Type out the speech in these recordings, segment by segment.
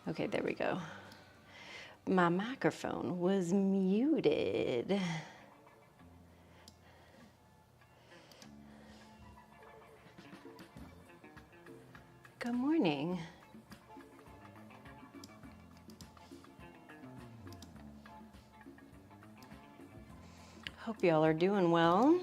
Okay, there we go. My microphone was muted. Good morning. Hope y'all are doing well.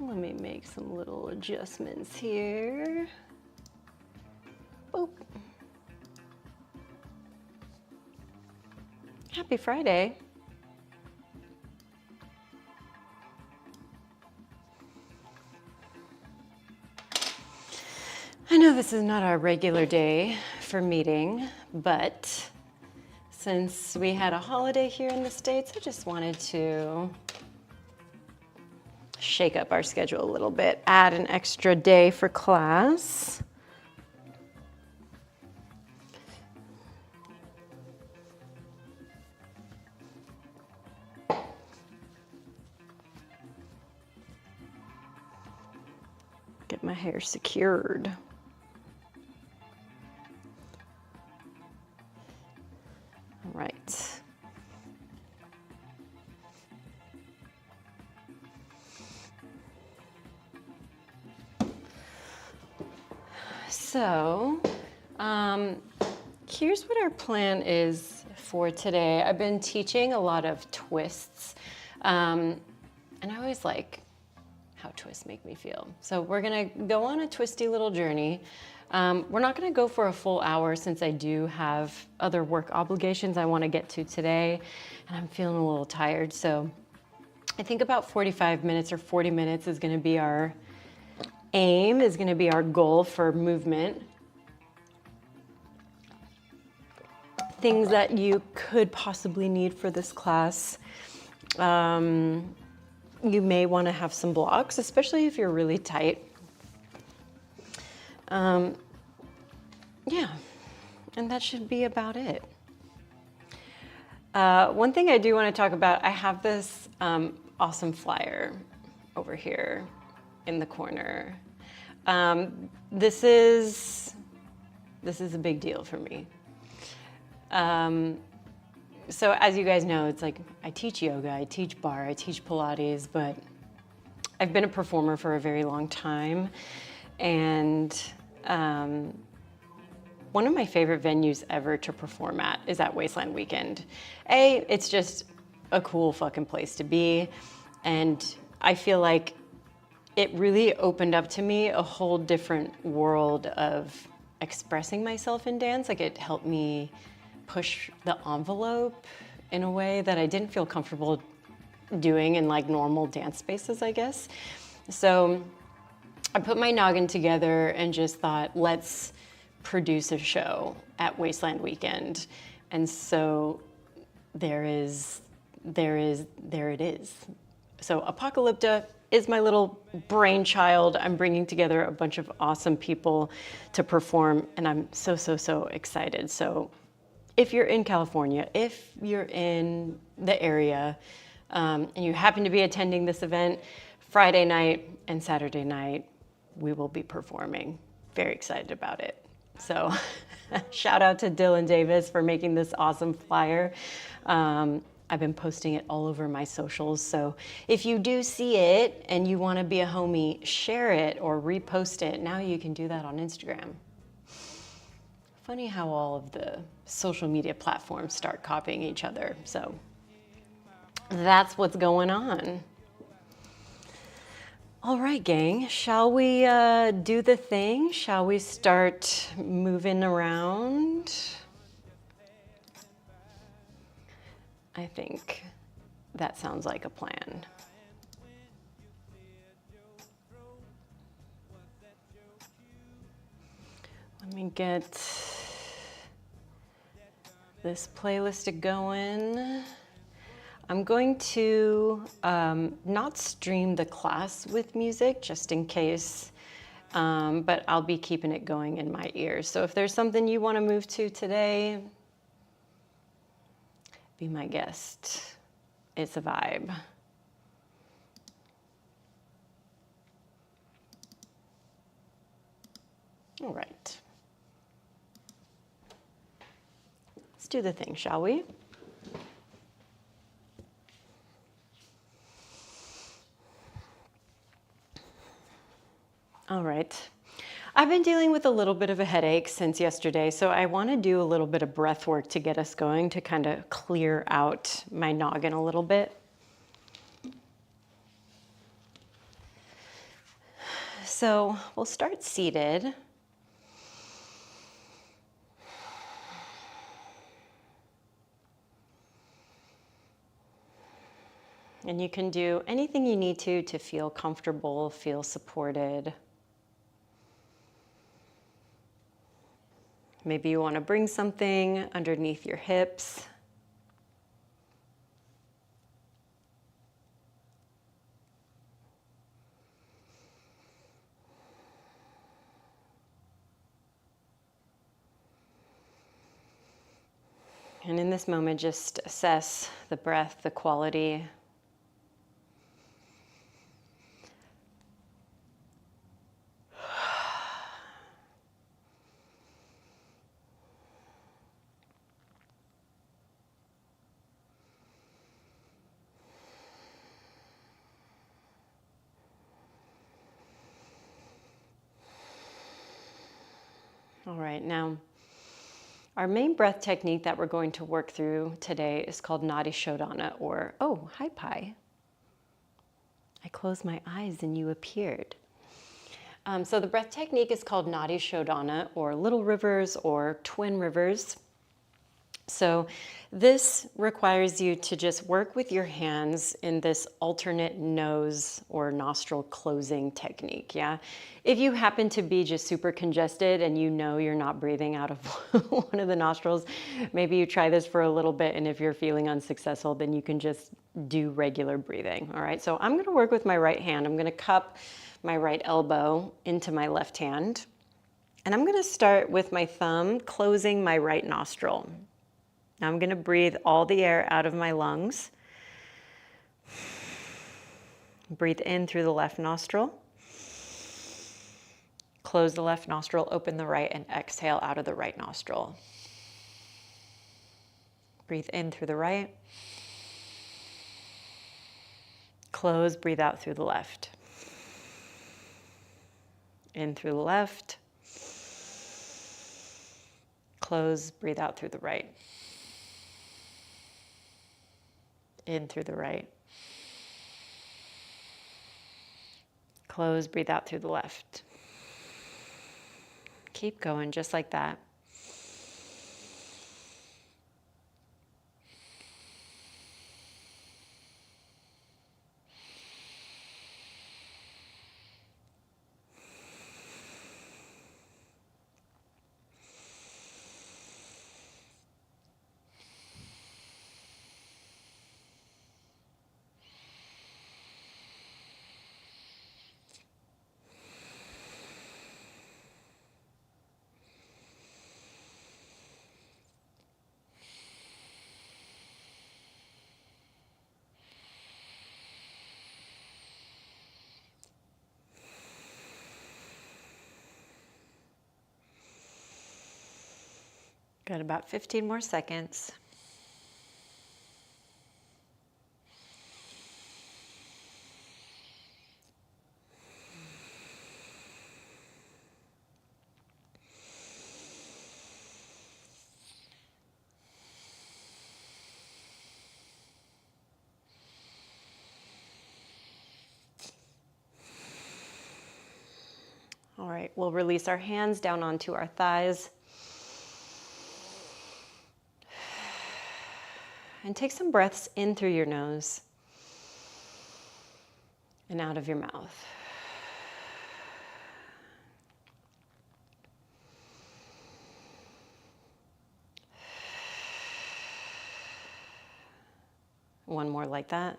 Let me make some little adjustments here. Boop. Happy Friday. I know this is not our regular day for meeting, but since we had a holiday here in the States, I just wanted to shake up our schedule a little bit, add an extra day for class. Get my hair secured. All right. So, here's what our plan is for today. I've been teaching a lot of twists, and I always like how twists make me feel. So we're gonna go on a twisty little journey. We're not gonna go for a full hour since I do have other work obligations I wanna get to today, and I'm feeling a little tired. So I think about 45 minutes or 40 minutes is gonna be our aim, is gonna be our goal for movement. Things that you could possibly need for this class. You may want to have some blocks, especially if you're really tight. Yeah, and that should be about it. One thing I do want to talk about, I have this awesome flyer over here in the corner. This is a big deal for me. So as you guys know, it's like I teach yoga, I teach bar, I teach Pilates, but I've been a performer for a very long time. And one of my favorite venues ever to perform at is at Wasteland Weekend. It's just a cool fucking place to be. And I feel like it really opened up to me a whole different world of expressing myself in dance. Like it helped me push the envelope in a way that I didn't feel comfortable doing in like normal dance spaces, I guess. So I put my noggin together and just thought, let's produce a show at Wasteland Weekend. And so there it is. So Apocalypta is my little brainchild. I'm bringing together a bunch of awesome people to perform, and I'm so excited. So if you're in California, if you're in the area, and you happen to be attending this event, Friday night and Saturday night, we will be performing. Very excited about it. So shout out to Dylan Davis for making this awesome flyer. I've been posting it all over my socials. So if you do see it and you want to be a homie, share it or repost it. Now you can do that on Instagram. Funny how all of the social media platforms start copying each other. So that's what's going on. All right, gang, shall we do the thing? Shall we start moving around? I think that sounds like a plan. Let me get this playlist going. I'm going to not stream the class with music just in case, but I'll be keeping it going in my ears. So if there's something you want to move to today, be my guest. It's a vibe. All right. Let's do the thing, shall we? All right. I've been dealing with a little bit of a headache since yesterday, so I want to do a little bit of breath work to get us going to kind of clear out my noggin a little bit. So we'll start seated. And you can do anything you need to feel comfortable, feel supported. Maybe you want to bring something underneath your hips. And in this moment, just assess the breath, the quality. All right, now our main breath technique that we're going to work through today is called Nadi Shodhana, or, oh, hi Pi. I closed my eyes and you appeared. So the breath technique is called Nadi Shodhana, or little rivers, or twin rivers. So this requires you to just work with your hands in this alternate nose or nostril closing technique, yeah? If you happen to be just super congested and you know you're not breathing out of one of the nostrils, maybe you try this for a little bit, and if you're feeling unsuccessful, then you can just do regular breathing, all right? So I'm gonna work with my right hand. I'm gonna cup my right elbow into my left hand, and I'm gonna start with my thumb closing my right nostril. Now I'm going to breathe all the air out of my lungs. Breathe in through the left nostril. Close the left nostril, open the right, and exhale out of the right nostril. Breathe in through the right. Close, breathe out through the left. In through the left. Close, breathe out through the right. In through the right. Close, breathe out through the left. Keep going just like that. Got about 15 more seconds. All right, we'll release our hands down onto our thighs. And take some breaths in through your nose and out of your mouth. One more like that.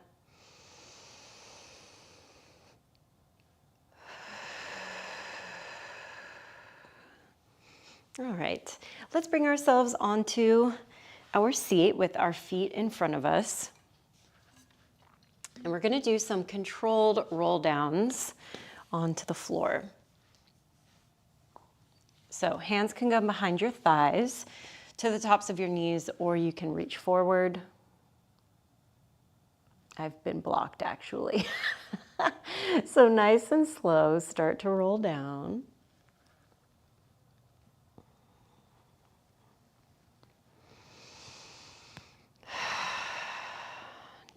All right, let's bring ourselves onto our seat with our feet in front of us. And we're going to do some controlled roll downs onto the floor. So hands can go behind your thighs to the tops of your knees, or you can reach forward. I've been blocked actually. So nice and slow, start to roll down.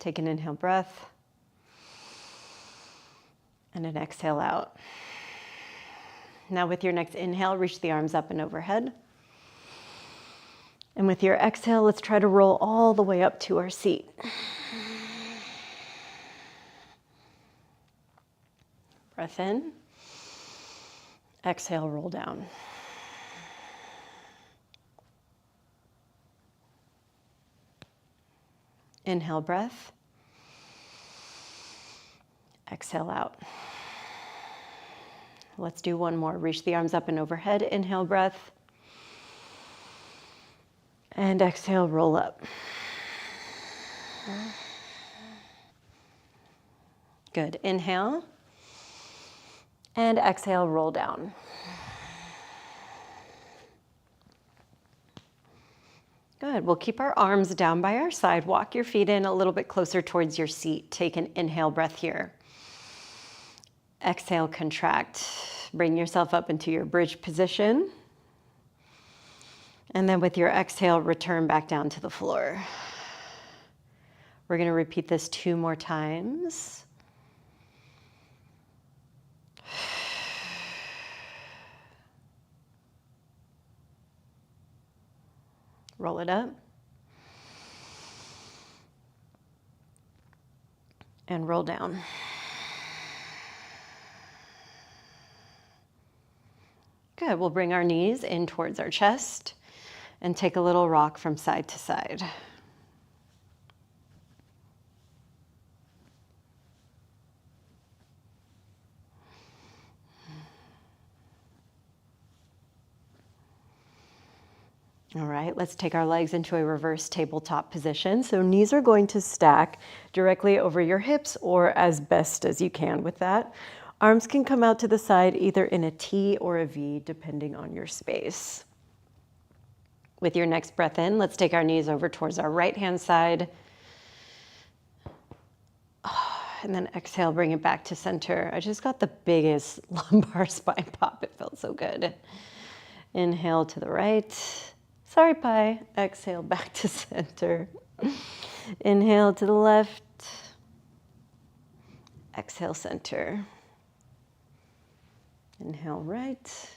Take an inhale breath and an exhale out. Now with your next inhale, reach the arms up and overhead. And with your exhale, let's try to roll all the way up to our seat. Breath in. Exhale, roll down. Inhale, breath. Exhale out. Let's do one more. Reach the arms up and overhead. Inhale, breath. And exhale, roll up. Good. Inhale. And exhale, roll down. Good. We'll keep our arms down by our side. Walk your feet in a little bit closer towards your seat. Take an inhale breath here. Exhale, contract. Bring yourself up into your bridge position. And then with your exhale, return back down to the floor. We're going to repeat this 2 more times. Roll it up. And roll down. Good. We'll bring our knees in towards our chest and take a little rock from side to side. All right, let's take our legs into a reverse tabletop position. So knees are going to stack directly over your hips or as best as you can with that. Arms can come out to the side either in a T or a V, depending on your space. With your next breath in, let's take our knees over towards our right-hand side. And then exhale, bring it back to center. I just got the biggest lumbar spine pop. It felt so good. Inhale to the right. Sorry, pie. Exhale back to center. Inhale to the left. Exhale, center. Inhale, right.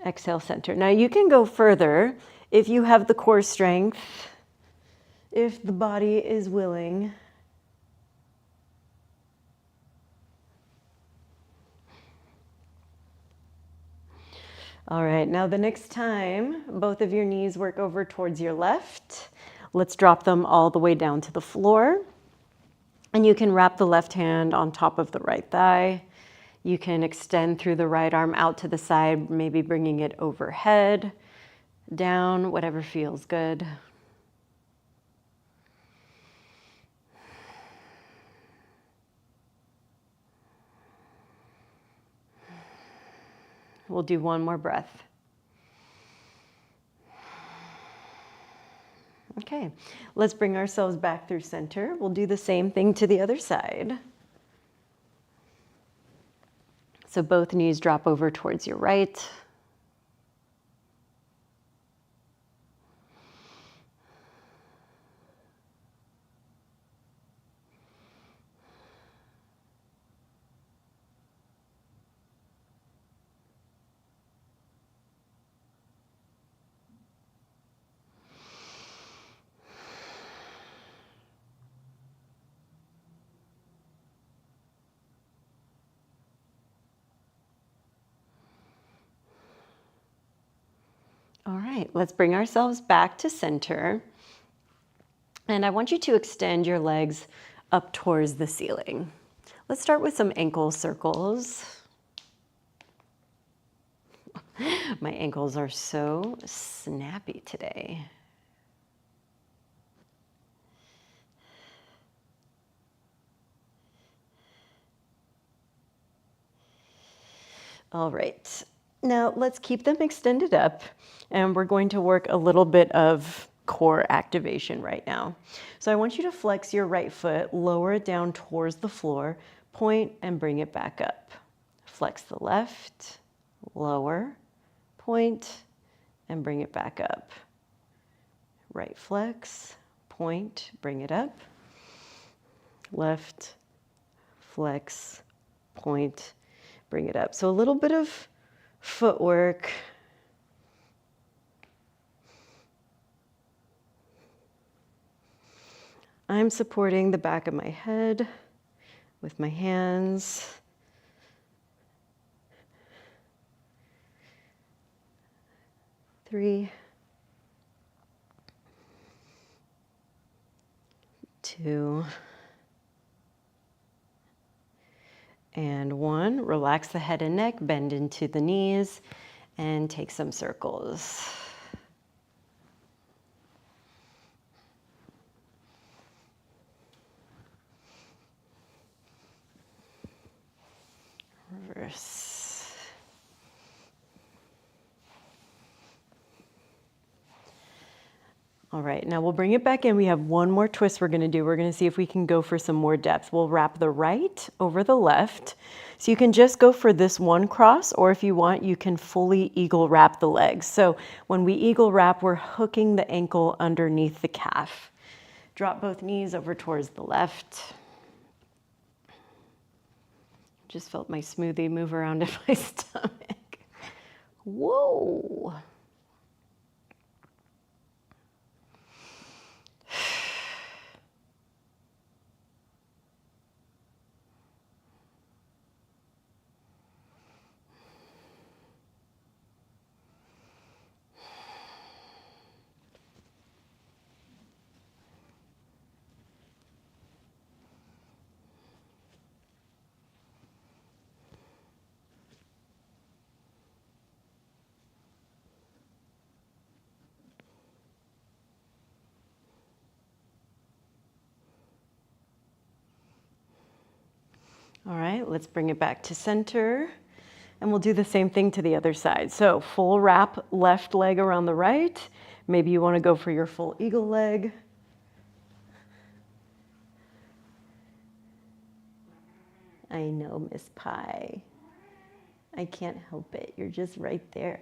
Exhale, center. Now you can go further if you have the core strength, if the body is willing. All right, now the next time both of your knees work over towards your left, let's drop them all the way down to the floor. And you can wrap the left hand on top of the right thigh. You can extend through the right arm out to the side, maybe bringing it overhead, down, whatever feels good. We'll do one more breath. Okay, let's bring ourselves back through center. We'll do the same thing to the other side. So both knees drop over towards your right. All right, let's bring ourselves back to center. And I want you to extend your legs up towards the ceiling. Let's start with some ankle circles. My ankles are so snappy today. All right, Now let's keep them extended up, and we're going to work a little bit of core activation right now. So I want you to flex your right foot, lower it down towards the floor, point and bring it back up. Flex the left, lower, point, and bring it back up. Right flex, point, bring it up. Left, flex, point, bring it up. So a little bit of footwork. I'm supporting the back of my head with my hands. Three, 2, and 1. Relax the head and neck, bend into the knees, and take some circles. Reverse. All right, now we'll bring it back in. We have one more twist we're gonna do. We're gonna see if we can go for some more depth. We'll wrap the right over the left. So you can just go for this one cross, or if you want, you can fully eagle wrap the legs. So when we eagle wrap, we're hooking the ankle underneath the calf. Drop both knees over towards the left. Just felt my smoothie move around in my stomach. Whoa. All right, let's bring it back to center, and we'll do the same thing to the other side. So full wrap left leg around the right. Maybe you want to go for your full eagle leg. I know, Miss Pie. I can't help it. You're just right there.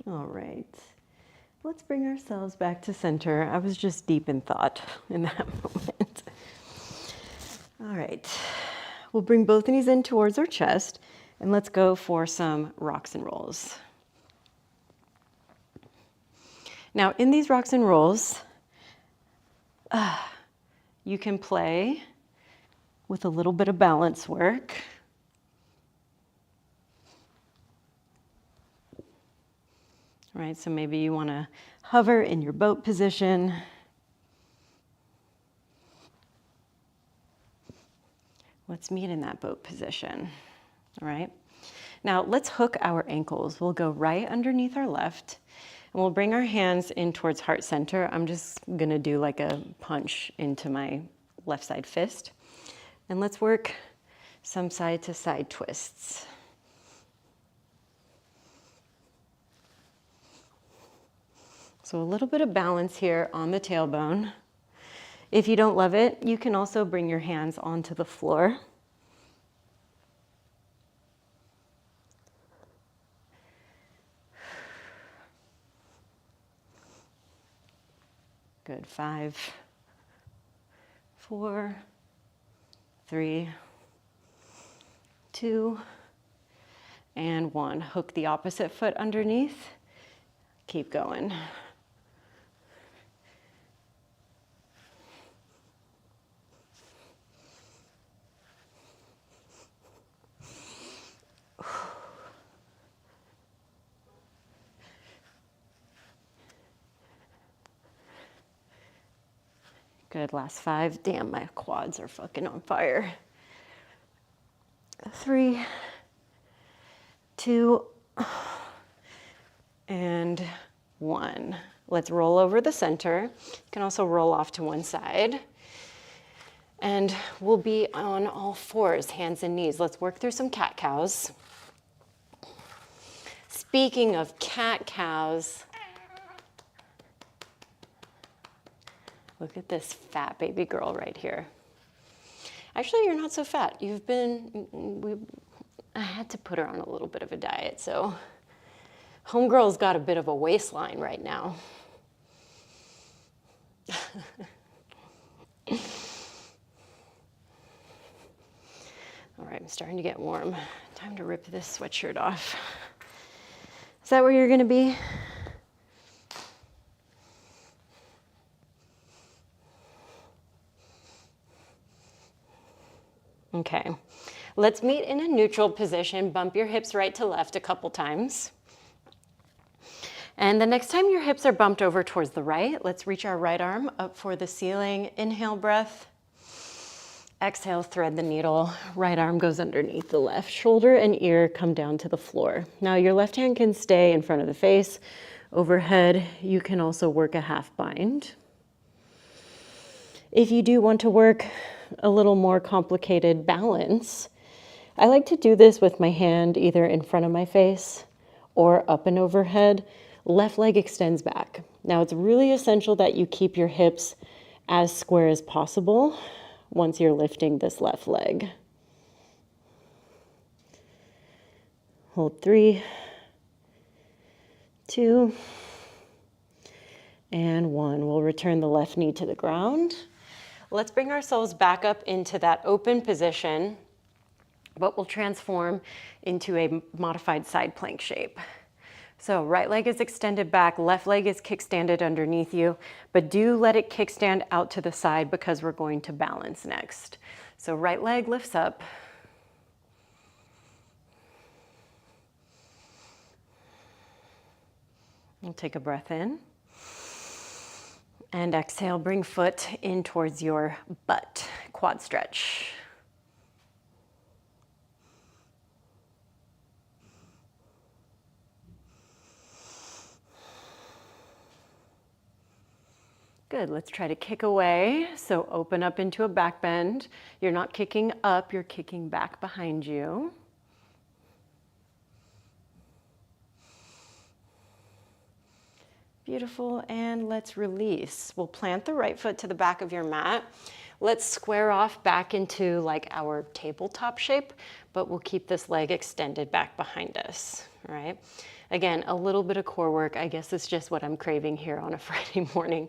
All right, let's bring ourselves back to center. I was just deep in thought in that moment. All right, we'll bring both knees in towards our chest, and let's go for some rocks and rolls. Now, in these rocks and rolls, you can play with a little bit of balance work. All right, so maybe you want to hover in your boat position. Let's meet in that boat position. All right. Now let's hook our ankles. We'll go right underneath our left, and we'll bring our hands in towards heart center. I'm just gonna do like a punch into my left side fist. And let's work some side to side twists. So a little bit of balance here on the tailbone. If you don't love it, you can also bring your hands onto the floor. Good, 5, 4, 3, 2, and 1. Hook the opposite foot underneath. Keep going. Good, last 5. Damn, my quads are fucking on fire. 3, 2, and 1. Let's roll over the center. You can also roll off to one side. And we'll be on all fours, hands and knees. Let's work through some cat-cows. Speaking of cat-cows, look at this fat baby girl right here. Actually, you're not so fat. I had to put her on a little bit of a diet, so homegirl's got a bit of a waistline right now. All right, I'm starting to get warm. Time to rip this sweatshirt off. Is that where you're gonna be? Okay, let's meet in a neutral position. Bump your hips right to left a couple times. And the next time your hips are bumped over towards the right, let's reach our right arm up for the ceiling. Inhale, breath. Exhale, thread the needle. Right arm goes underneath the left. Shoulder and ear come down to the floor. Now your left hand can stay in front of the face. Overhead, you can also work a half bind. If you do want to work a little more complicated balance, I like to do this with my hand either in front of my face or up and overhead. Left leg extends back. Now it's really essential that you keep your hips as square as possible once you're lifting this left leg. Hold 3, 2, and 1. We'll return the left knee to the ground. Let's bring ourselves back up into that open position, but we'll transform into a modified side plank shape. So right leg is extended back, left leg is kickstanded underneath you, but do let it kickstand out to the side because we're going to balance next. So right leg lifts up. We'll take a breath in. And exhale, bring foot in towards your butt, quad stretch. Good, let's try to kick away. So open up into a back bend. You're not kicking up, you're kicking back behind you. Beautiful, and let's release. We'll plant the right foot to the back of your mat. Let's square off back into like our tabletop shape, but we'll keep this leg extended back behind us, all right? Again, a little bit of core work. I guess it's just what I'm craving here on a Friday morning.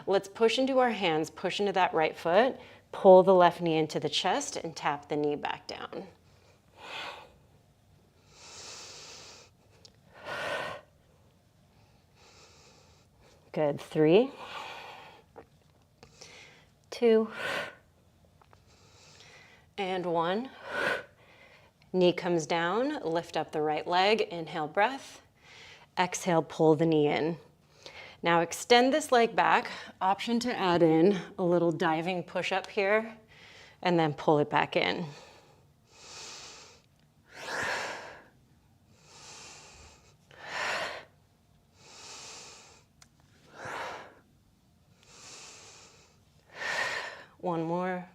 Let's push into our hands, push into that right foot, pull the left knee into the chest and tap the knee back down. Good, 3, 2, and 1. Knee comes down, lift up the right leg, inhale, breath. Exhale, pull the knee in. Now extend this leg back. Option to add in a little diving push-up here, and then pull it back in. One more.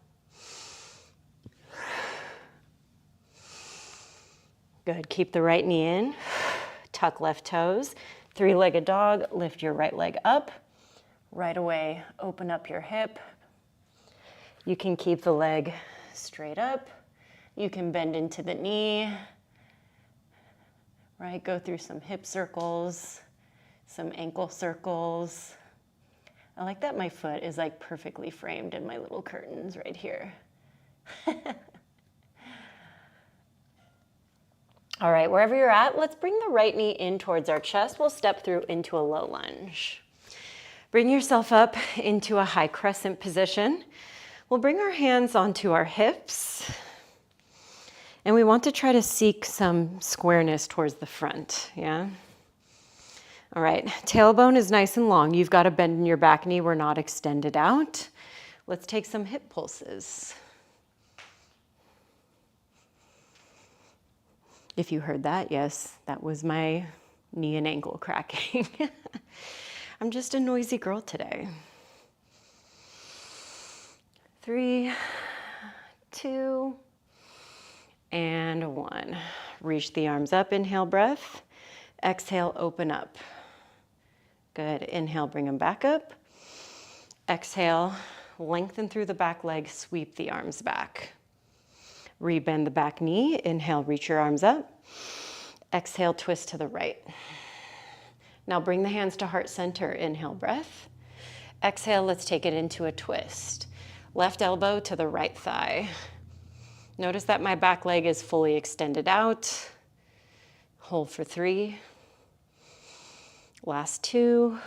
Good, keep the right knee in, tuck left toes. 3-legged dog, lift your right leg up. Right away, open up your hip. You can keep the leg straight up. You can bend into the knee, right? Go through some hip circles, some ankle circles. I like that my foot is like perfectly framed in my little curtains right here. All right, wherever you're at, let's bring the right knee in towards our chest. We'll step through into a low lunge. Bring yourself up into a high crescent position. We'll bring our hands onto our hips. And we want to try to seek some squareness towards the front, yeah? All right, tailbone is nice and long. You've got a bend in your back knee. We're not extended out. Let's take some hip pulses. If you heard that, yes, that was my knee and ankle cracking. I'm just a noisy girl today. 3, 2, and 1. Reach the arms up, inhale, breath. Exhale, open up. Good, inhale, bring them back up. Exhale, lengthen through the back leg, sweep the arms back. Rebend the back knee, inhale, reach your arms up. Exhale, twist to the right. Now bring the hands to heart center, inhale, breath. Exhale, let's take it into a twist. Left elbow to the right thigh. Notice that my back leg is fully extended out. Hold for 3. Last 2.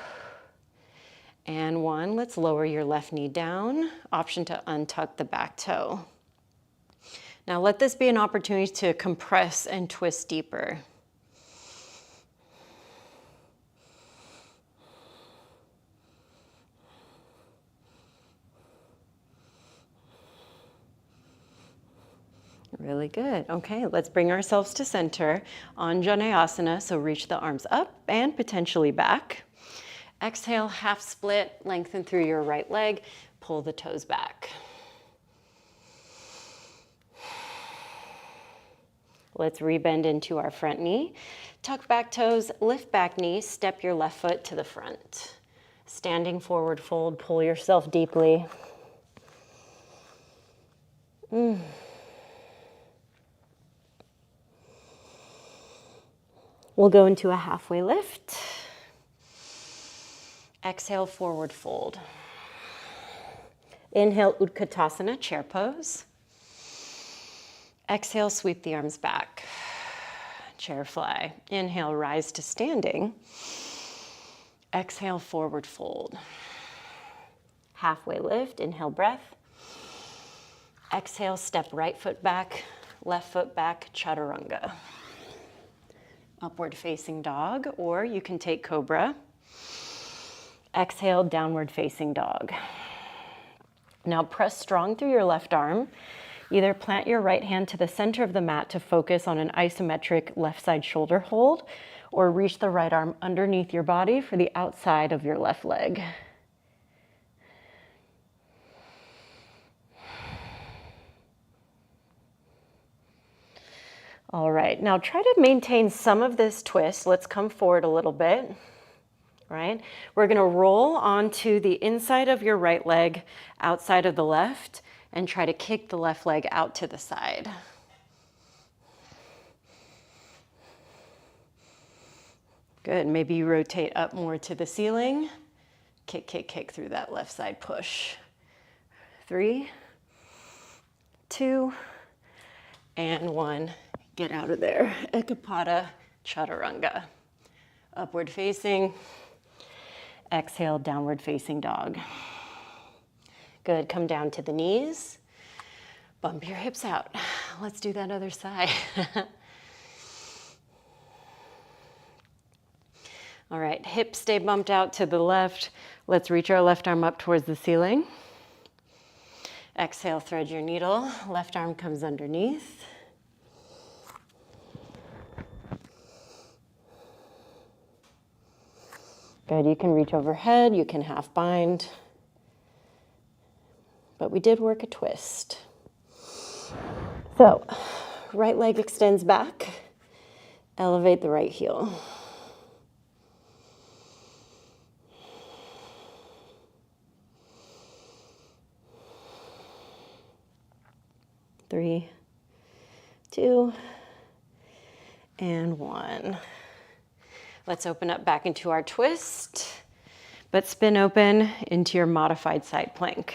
And 1. Let's lower your left knee down. Option to untuck the back toe. Now let this be an opportunity to compress and twist deeper. Really good. Okay, let's bring ourselves to center. Anjaneyasana, so reach the arms up and potentially back. Exhale, half split, lengthen through your right leg, pull the toes back. Let's rebend into our front knee. Tuck back toes, lift back knee, step your left foot to the front. Standing forward fold, pull yourself deeply. We'll go into a halfway lift. Exhale, forward fold. Inhale, Utkatasana, chair pose. Exhale, sweep the arms back. Chair fly. Inhale, rise to standing. Exhale, forward fold. Halfway lift, inhale, breath. Exhale, step right foot back, left foot back, chaturanga. Upward facing dog, or you can take cobra. Exhale, downward facing dog. Now press strong through your left arm. Either plant your right hand to the center of the mat to focus on an isometric left side shoulder hold, or reach the right arm underneath your body for the outside of your left leg. All right, now try to maintain some of this twist. Let's come forward a little bit, right? We're gonna roll onto the inside of your right leg, outside of the left, and try to kick the left leg out to the side. Good, maybe you rotate up more to the ceiling. Kick, kick, kick through that left side push. 3, 2, and 1. Get out of there. Ekapada chaturanga. Upward facing. Exhale, downward facing dog. Good, come down to the knees. Bump your hips out. Let's do that other side. All right, hips stay bumped out to the left. Let's reach our left arm up towards the ceiling. Exhale, thread your needle. Left arm comes underneath. Good, you can reach overhead, you can half bind. But we did work a twist. So, right leg extends back. Elevate the right heel. Three, 2, and 1. Let's open up back into our twist. but spin open into your modified side plank.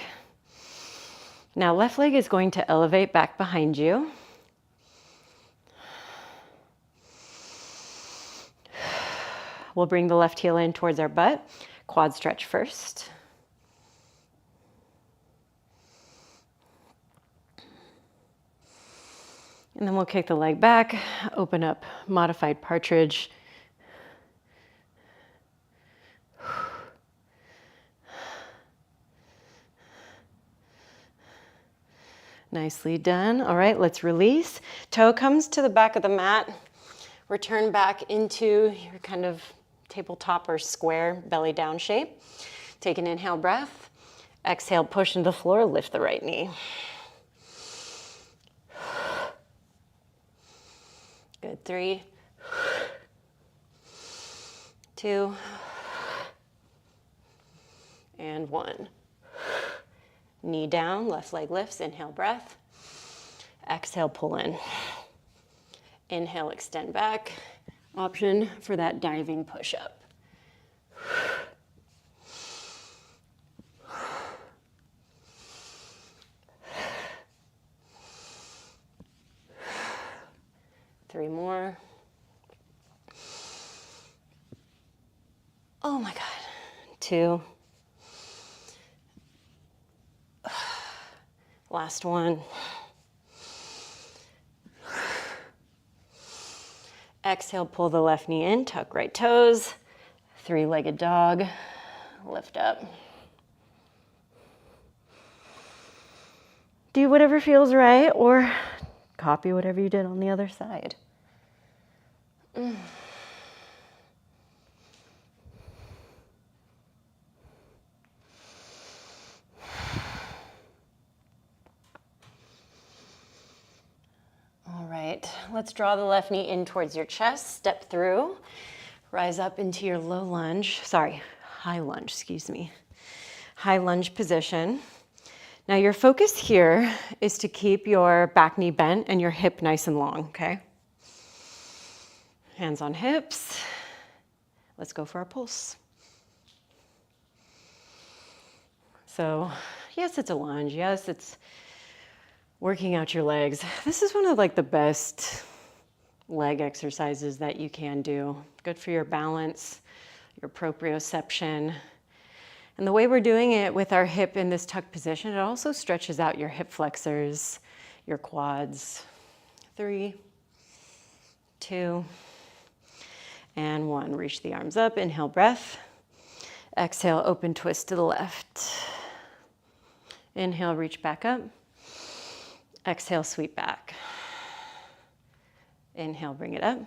Now left leg is going to elevate back behind you. We'll bring the left heel in towards our butt. Quad stretch first. And then we'll kick the leg back, open up modified partridge. Nicely done. All right, let's release. Toe comes to the back of the mat. Return back into your kind of tabletop or square belly down shape. Take an inhale breath. Exhale, push into the floor, lift the right knee. Good, 3, 2, and 1. Knee down, left leg lifts, inhale breath. Exhale, pull in. Inhale, extend back. Option for that diving push-up. Three more. Oh my God. 2. Last one. Exhale, pull the left knee in, tuck right toes. 3-legged dog, lift up. Do whatever feels right or copy whatever you did on the other side. All right, let's draw the left knee in towards your chest, step through, rise up into your high lunge, high lunge position. Now your focus here is to keep your back knee bent and your hip nice and long, okay? Hands on hips. Let's go for our pulse. So yes, it's a lunge. Yes, it's working out your legs. This is one of the best leg exercises that you can do. Good for your balance, your proprioception. And the way we're doing it with our hip in this tuck position, it also stretches out your hip flexors, your quads. 3, 2, and 1. Reach the arms up, inhale breath. Exhale, open twist to the left. Inhale, reach back up. Exhale, sweep back. Inhale, bring it up.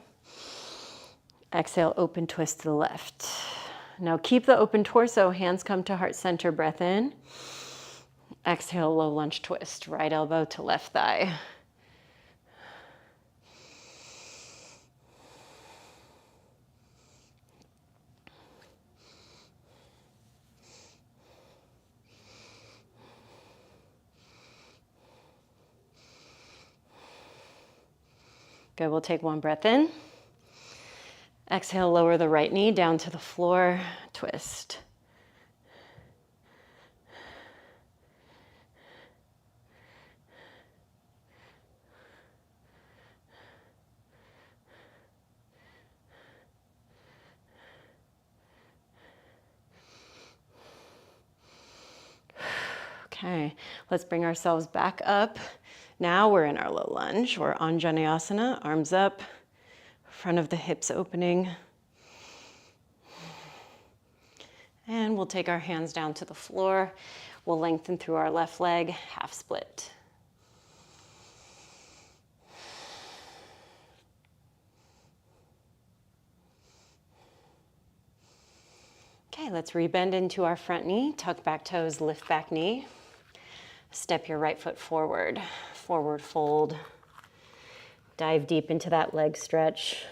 Exhale, open twist to the left. Now keep the open torso, hands come to heart center, breath in. Exhale, low lunge twist, right elbow to left thigh. Good, we'll take one breath in. Exhale, lower the right knee down to the floor, twist. Okay, let's bring ourselves back up. Now we're in our low lunge. We're Anjaneyasana, arms up, front of the hips opening. And we'll take our hands down to the floor. We'll lengthen through our left leg, half split. Okay, let's rebend into our front knee, tuck back toes, lift back knee. Step your right foot forward, forward fold. Dive deep into that leg stretch.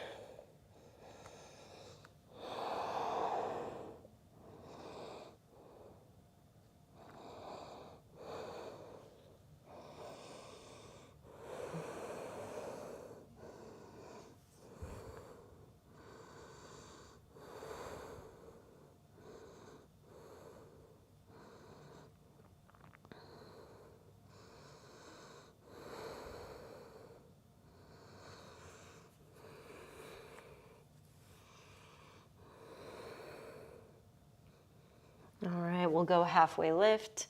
we'll go halfway lift.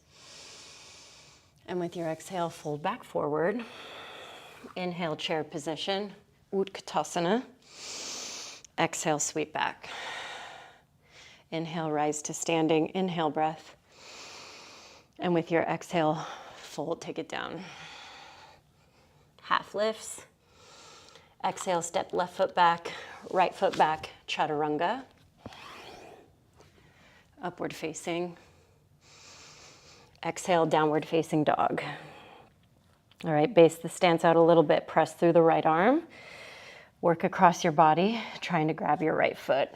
And with your exhale, fold back forward. Inhale, chair position, Utkatasana. Exhale, sweep back. Inhale, rise to standing. Inhale, breath. And with your exhale, fold, take it down. Half lifts. Exhale, step left foot back, right foot back, chaturanga. Upward facing. Exhale, downward facing dog. All right, base the stance out a little bit. Press through the right arm. Work across your body, trying to grab your right foot.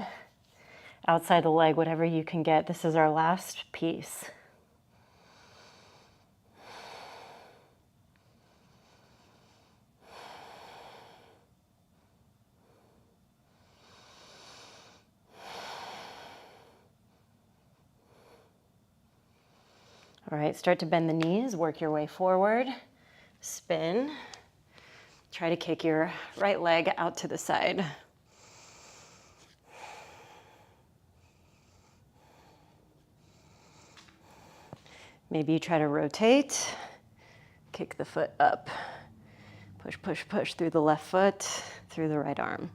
Outside the leg, whatever you can get. This is our last piece. All right, start to bend the knees, work your way forward, spin. Try to kick your right leg out to the side. Maybe you try to rotate, kick the foot up. Push, push, push through the left foot, through the right arm.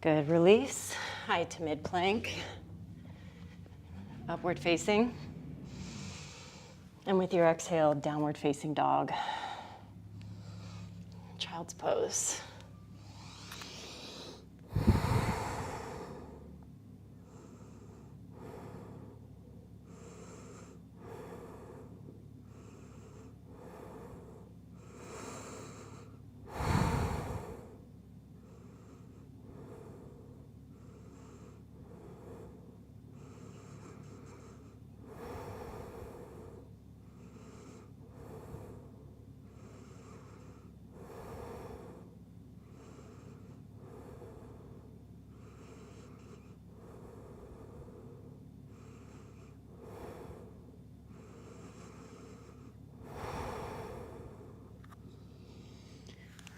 Good, release, high to mid plank, upward facing. And with your exhale, downward facing dog. Child's pose.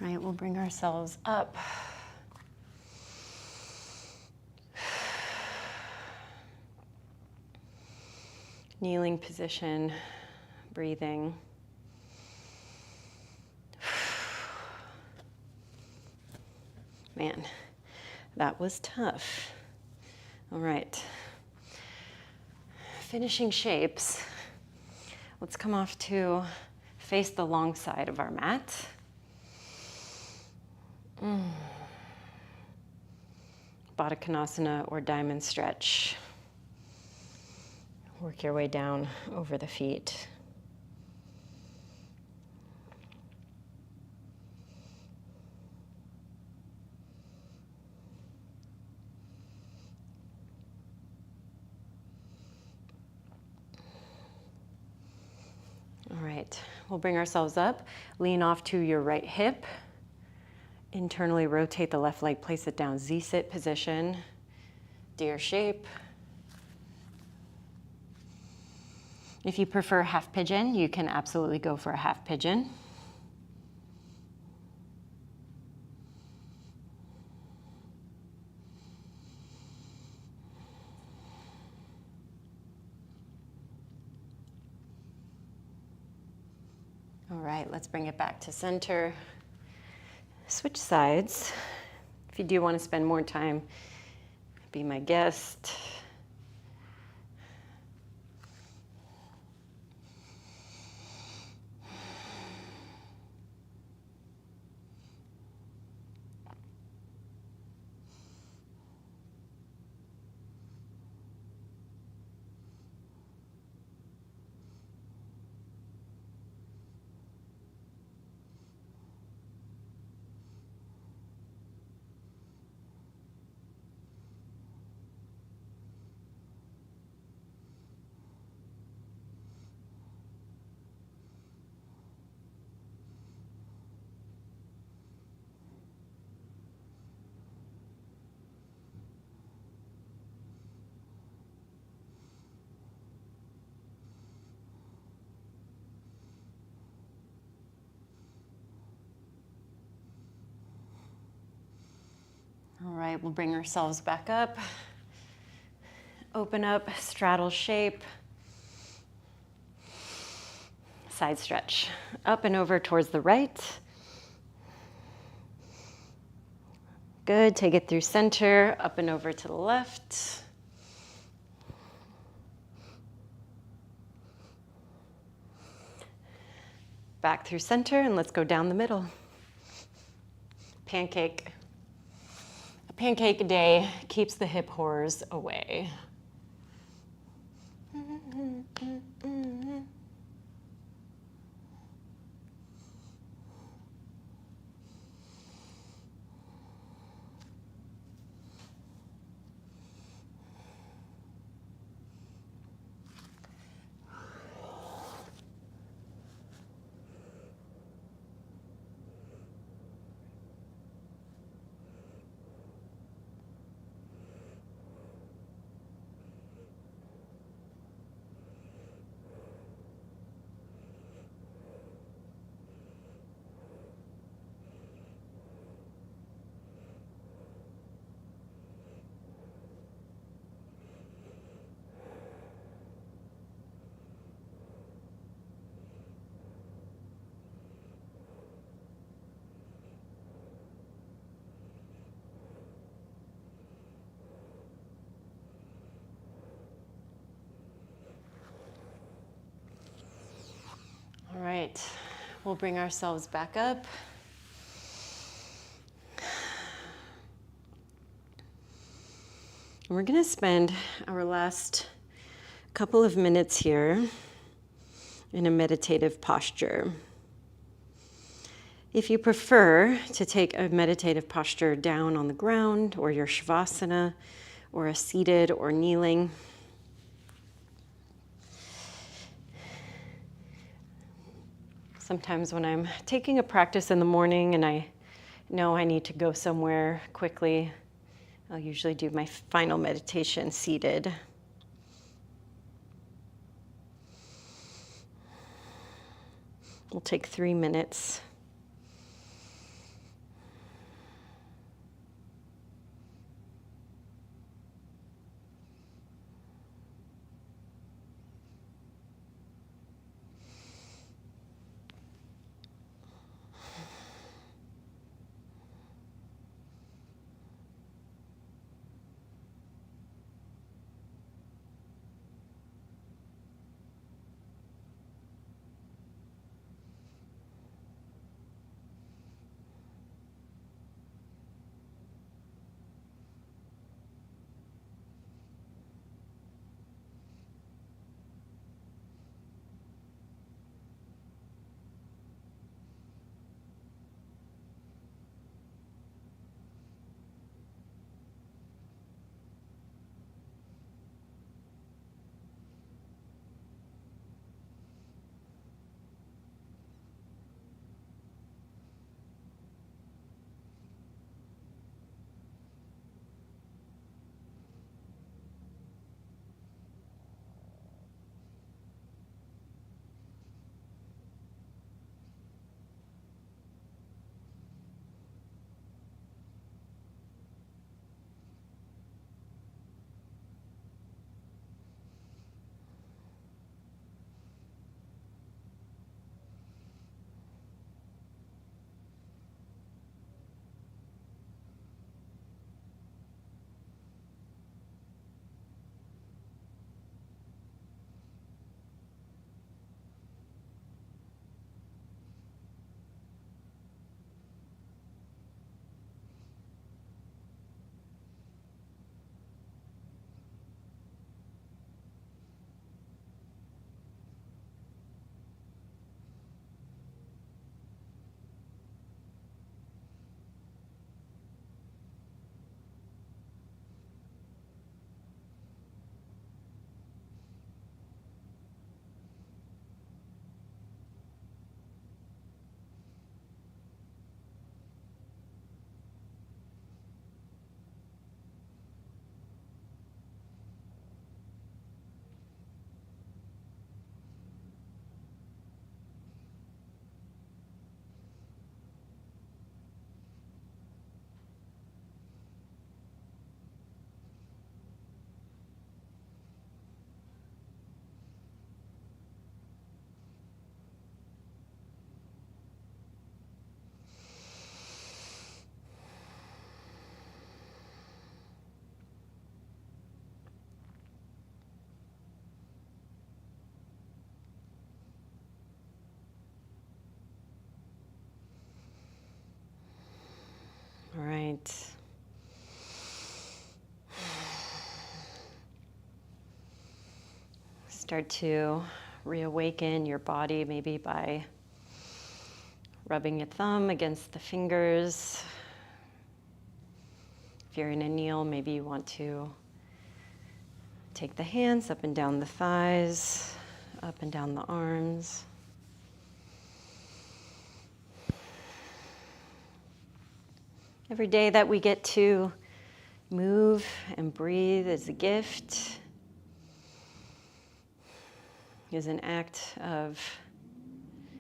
Right, we'll bring ourselves up. Kneeling position, breathing. Man, that was tough. All right. Finishing shapes. Let's come off to face the long side of our mat. Baddha Konasana or diamond stretch. Work your way down over the feet. All right, we'll bring ourselves up. Lean off to your right hip. Internally rotate the left leg, place it down. Z-sit position, deer shape. If you prefer half pigeon, you can absolutely go for a half pigeon. All right, let's bring it back to center. Switch sides. If you do want to spend more time, be my guest. All right, we'll bring ourselves back up. Open up, straddle shape. Side stretch. Up and over towards the right. Good, take it through center, up and over to the left. Back through center, and let's go down the middle. Pancake. A pancake a day keeps the hip horrors away. All right, we'll bring ourselves back up. And we're going to spend our last couple of minutes here in a meditative posture. If you prefer to take a meditative posture down on the ground, or your shavasana, or a seated or kneeling, sometimes when I'm taking a practice in the morning and I know I need to go somewhere quickly, I'll usually do my final meditation seated. We'll take 3 minutes. night. Start to reawaken your body, maybe by rubbing your thumb against the fingers. If you're in a kneel, maybe you want to take the hands up and down the thighs, up and down the arms. Every day that we get to move and breathe is a gift, is an act of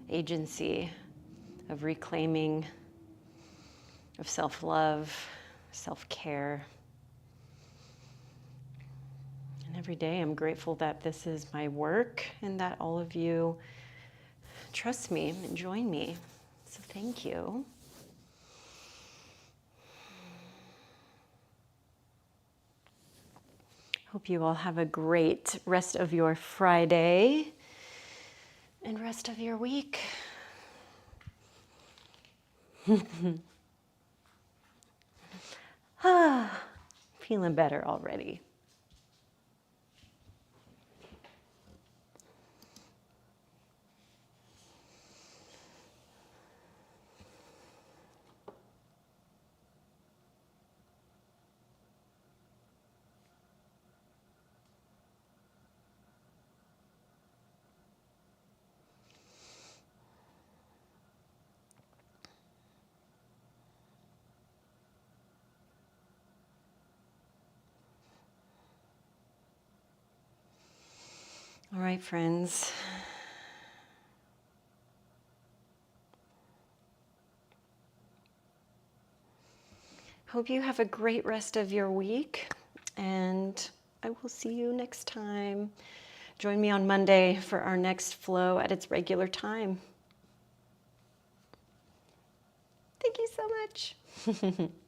agency, of reclaiming, of self-love, self-care. And every day I'm grateful that this is my work and that all of you trust me and join me. So thank you. Hope you all have a great rest of your Friday and rest of your week. Feeling better already. All right, friends. Hope you have a great rest of your week, and I will see you next time. Join me on Monday for our next flow at its regular time. Thank you so much.